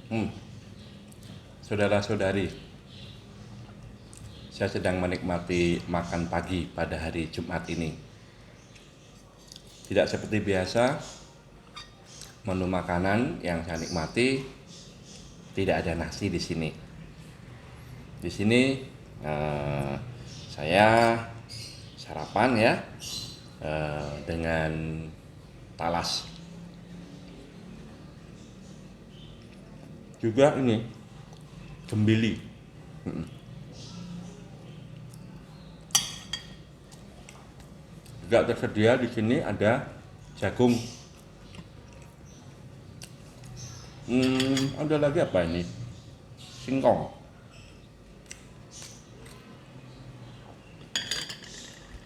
Hmm, Saudara-saudari, saya sedang menikmati makan pagi pada hari Jumat ini. Tidak seperti biasa, menu makanan yang saya nikmati tidak ada nasi di sini. Di sini saya sarapan ya dengan talas. Juga ini gembili. Juga tersedia di sini ada jagung. Ada lagi apa ini? Singkong.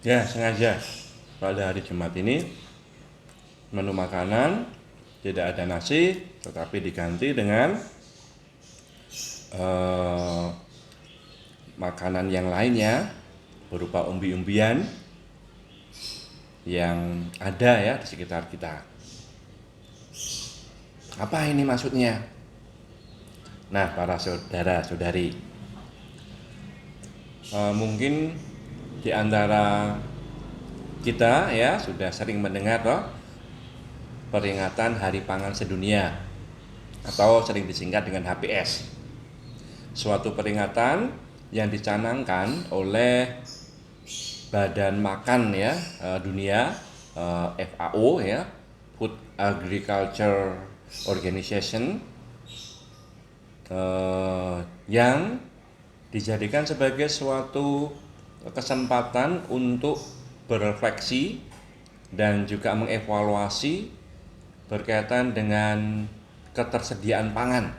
Ya, sengaja pada hari Jumat ini menu makanan tidak ada nasi, tetapi diganti dengan eh, makanan yang lainnya berupa umbi-umbian yang ada ya di sekitar kita. Apa ini maksudnya? Nah, para saudara-saudari, mungkin di antara kita ya sudah sering mendengar toh peringatan Hari Pangan Sedunia atau sering disingkat dengan HPS. Suatu peringatan yang dicanangkan oleh Badan Makan ya Dunia, FAO ya, Food Agriculture Organization, yang dijadikan sebagai suatu kesempatan untuk berefleksi dan juga mengevaluasi berkaitan dengan ketersediaan pangan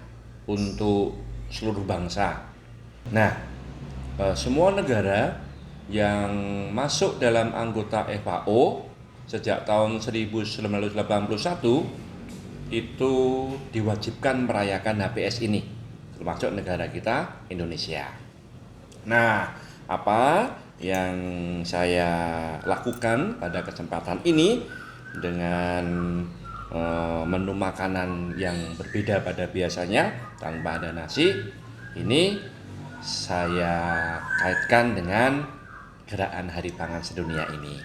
untuk seluruh bangsa. Nah, semua negara yang masuk dalam anggota FAO sejak tahun 1981 itu diwajibkan merayakan HPS ini, termasuk negara kita Indonesia. Nah, apa yang saya lakukan pada kesempatan ini dengan menu makanan yang berbeda pada biasanya tanpa ada nasi, ini saya kaitkan dengan gerakan Hari Pangan Sedunia ini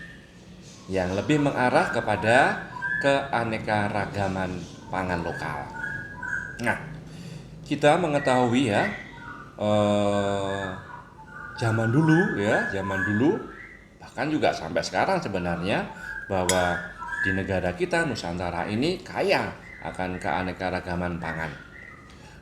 yang lebih mengarah kepada keanekaragaman pangan lokal. Nah, kita mengetahui ya, eh, zaman dulu bahkan juga sampai sekarang sebenarnya bahwa di negara kita Nusantara ini kaya akan keanekaragaman pangan.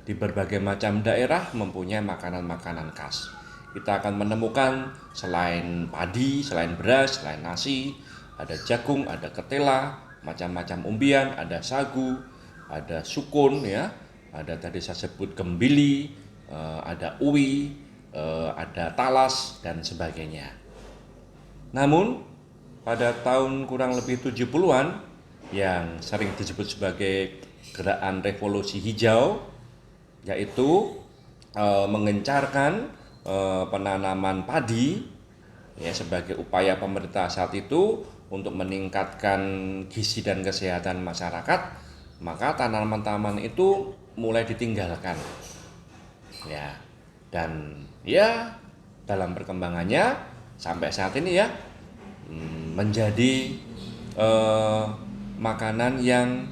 Di berbagai macam daerah mempunyai makanan-makanan khas. Kita akan menemukan selain padi, selain beras, selain nasi, ada jagung, ada ketela, macam-macam umbian, ada sagu, ada sukun ya, ada tadi saya sebut gembili, ada uwi, ada talas dan sebagainya. Namun pada tahun kurang lebih 70-an yang sering disebut sebagai gerakan revolusi hijau, yaitu mengencarkan penanaman padi ya sebagai upaya pemerintah saat itu untuk meningkatkan gizi dan kesehatan masyarakat, maka tanaman-tanaman itu mulai ditinggalkan ya. Dan ya dalam perkembangannya sampai saat ini ya menjadi makanan yang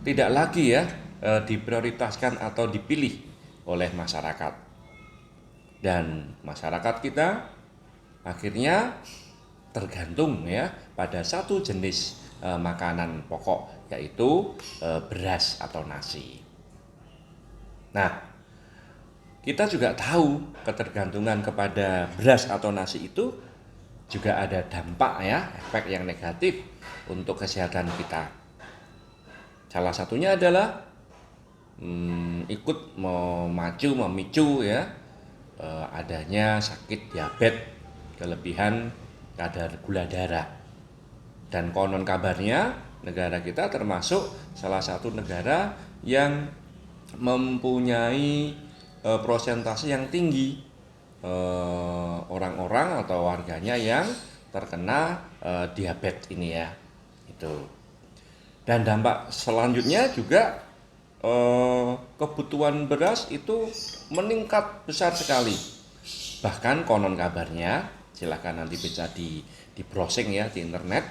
tidak lagi ya diprioritaskan atau dipilih oleh masyarakat. Dan masyarakat kita akhirnya tergantung ya pada satu jenis makanan pokok, yaitu beras atau nasi. Nah, kita juga tahu ketergantungan kepada beras atau nasi itu juga ada dampak ya, efek yang negatif untuk kesehatan kita. Salah satunya adalah ikut memicu ya adanya sakit diabetes, kelebihan kadar gula darah. Dan konon kabarnya negara kita termasuk salah satu negara yang mempunyai prosentase yang tinggi orang-orang atau warganya yang terkena diabetes ini ya. Itu. Dan dampak selanjutnya juga kebutuhan beras itu meningkat besar sekali. Bahkan konon kabarnya, silahkan nanti bisa di browsing ya di internet,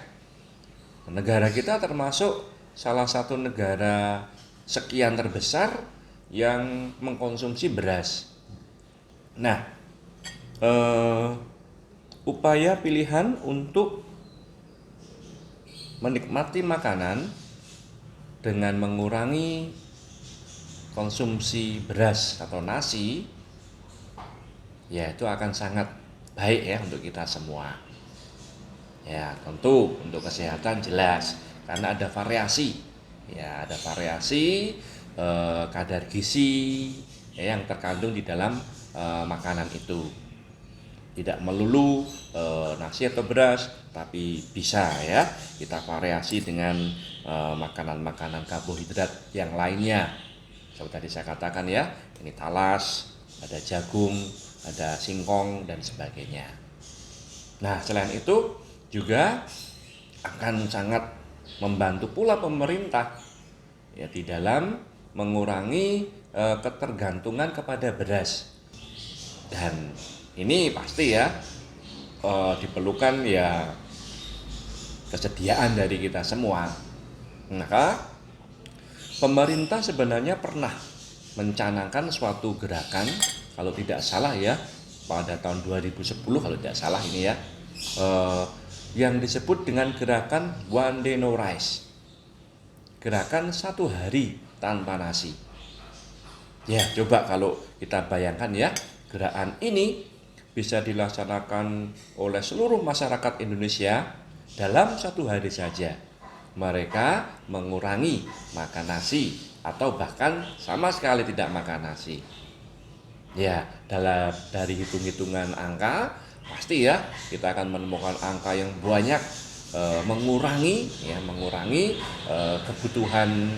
negara kita termasuk salah satu negara sekian terbesar yang mengkonsumsi beras. Nah, eh, upaya pilihan untuk menikmati makanan dengan mengurangi konsumsi beras atau nasi, ya itu akan sangat baik ya untuk kita semua. Ya tentu untuk kesehatan jelas karena ada variasi, ya ada variasi kadar gizi ya, yang terkandung di dalam makanan itu. Tidak melulu nasi atau beras, tapi bisa ya kita variasi dengan makanan-makanan karbohidrat yang lainnya. Seperti tadi saya katakan ya, ini talas, ada jagung, ada singkong dan sebagainya. Nah, selain itu juga akan sangat membantu pula pemerintah ya di dalam mengurangi ketergantungan kepada beras. Dan ini pasti ya diperlukan ya kesediaan dari kita semua. Maka pemerintah sebenarnya pernah mencanangkan suatu gerakan, kalau tidak salah ya, pada tahun 2010 kalau tidak salah ini ya, yang disebut dengan gerakan One Day No Rice, gerakan 1 hari tanpa nasi. Ya coba kalau kita bayangkan ya, gerakan ini bisa dilaksanakan oleh seluruh masyarakat Indonesia dalam 1 hari saja. Mereka mengurangi makan nasi atau bahkan sama sekali tidak makan nasi. Ya, dari hitung-hitungan angka pasti ya kita akan menemukan angka yang banyak, mengurangi kebutuhan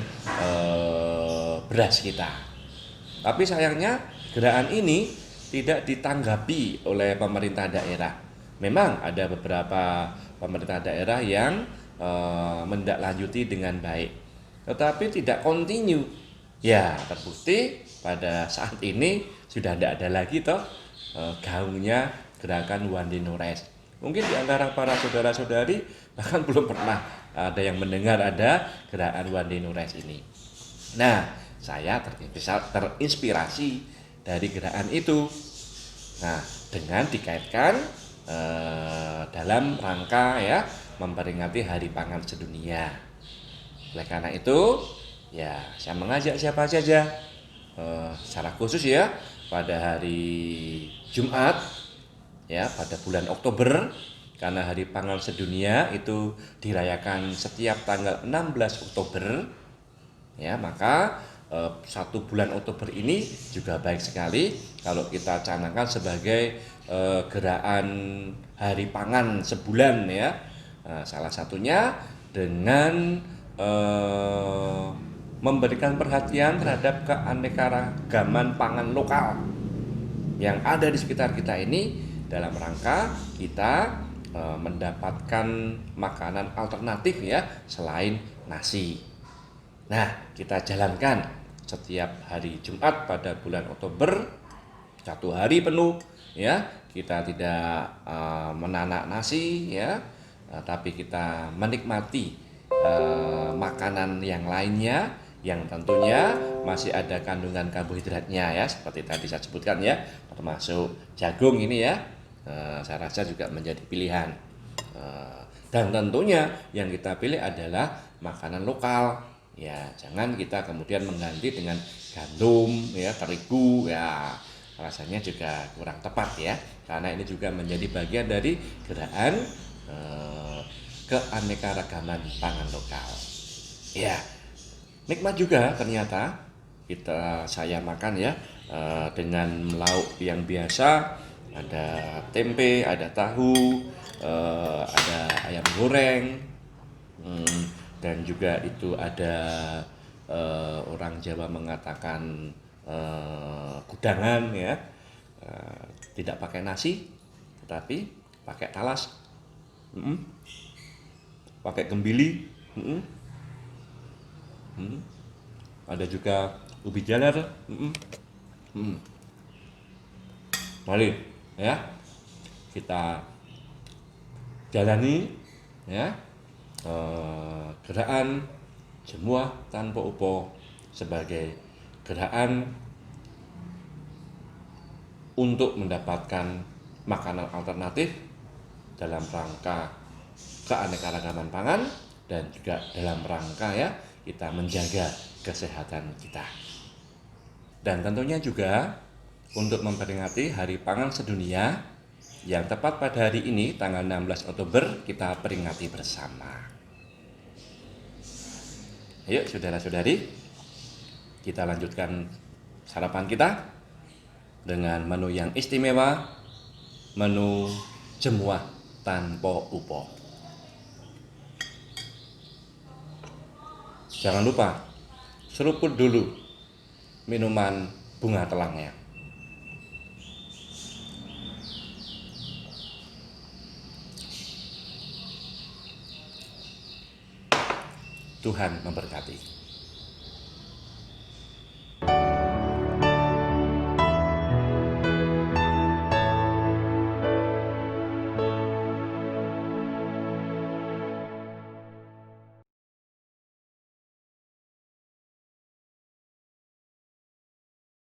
beras kita. Tapi sayangnya gerakan ini tidak ditanggapi oleh pemerintah daerah. Memang ada beberapa pemerintah daerah yang menindaklanjuti dengan baik, tetapi tidak kontinu. Ya, terbukti pada saat ini sudah tidak ada lagi toh gaungnya gerakan One Day No Rice. Mungkin di antara para saudara-saudari bahkan belum pernah ada yang mendengar ada gerakan One Day No Rice ini. Nah, saya terinspirasi dari gerakan itu. Nah, dengan dikaitkan dalam rangka ya memperingati Hari Pangan Sedunia. Oleh karena itu, ya saya mengajak siapa saja secara khusus ya pada hari Jumat ya pada bulan Oktober, karena Hari Pangan Sedunia itu dirayakan setiap tanggal 16 Oktober ya, maka 1 bulan Oktober ini juga baik sekali kalau kita canangkan sebagai gerakan Hari Pangan sebulan ya. Salah satunya dengan memberikan perhatian terhadap keanekaragaman pangan lokal yang ada di sekitar kita ini dalam rangka kita mendapatkan makanan alternatif ya selain nasi. Nah, kita jalankan setiap hari Jumat pada bulan Oktober 1 hari penuh ya. Kita tidak menanak nasi ya, tapi kita menikmati makanan yang lainnya yang tentunya masih ada kandungan karbohidratnya ya, seperti tadi saya sebutkan ya, termasuk jagung ini ya. Saya rasa juga menjadi pilihan. Dan tentunya yang kita pilih adalah makanan lokal. Ya, jangan kita kemudian mengganti dengan gandum ya, terigu ya. Rasanya juga kurang tepat ya. Karena ini juga menjadi bagian dari gerakan keanekaragaman pangan lokal. Ya, nikmat juga ternyata saya makan ya dengan lauk yang biasa, ada tempe, ada tahu, ada ayam goreng, dan juga itu ada orang Jawa mengatakan gudangan ya, tidak pakai nasi tetapi pakai talas, pakai gembili, ada juga ubi jalar. Mari ya kita jalani ya gerakan jemuah tanpa upo sebagai gerakan untuk mendapatkan makanan alternatif dalam rangka keanekaragaman pangan dan juga dalam rangka ya kita menjaga kesehatan kita. Dan tentunya juga untuk memperingati Hari Pangan Sedunia yang tepat pada hari ini tanggal 16 Oktober kita peringati bersama. Ayo saudara-saudari, kita lanjutkan sarapan kita dengan menu yang istimewa, menu jemuah tanpa upo. Jangan lupa seruput dulu minuman bunga telangnya. Tuhan memberkati.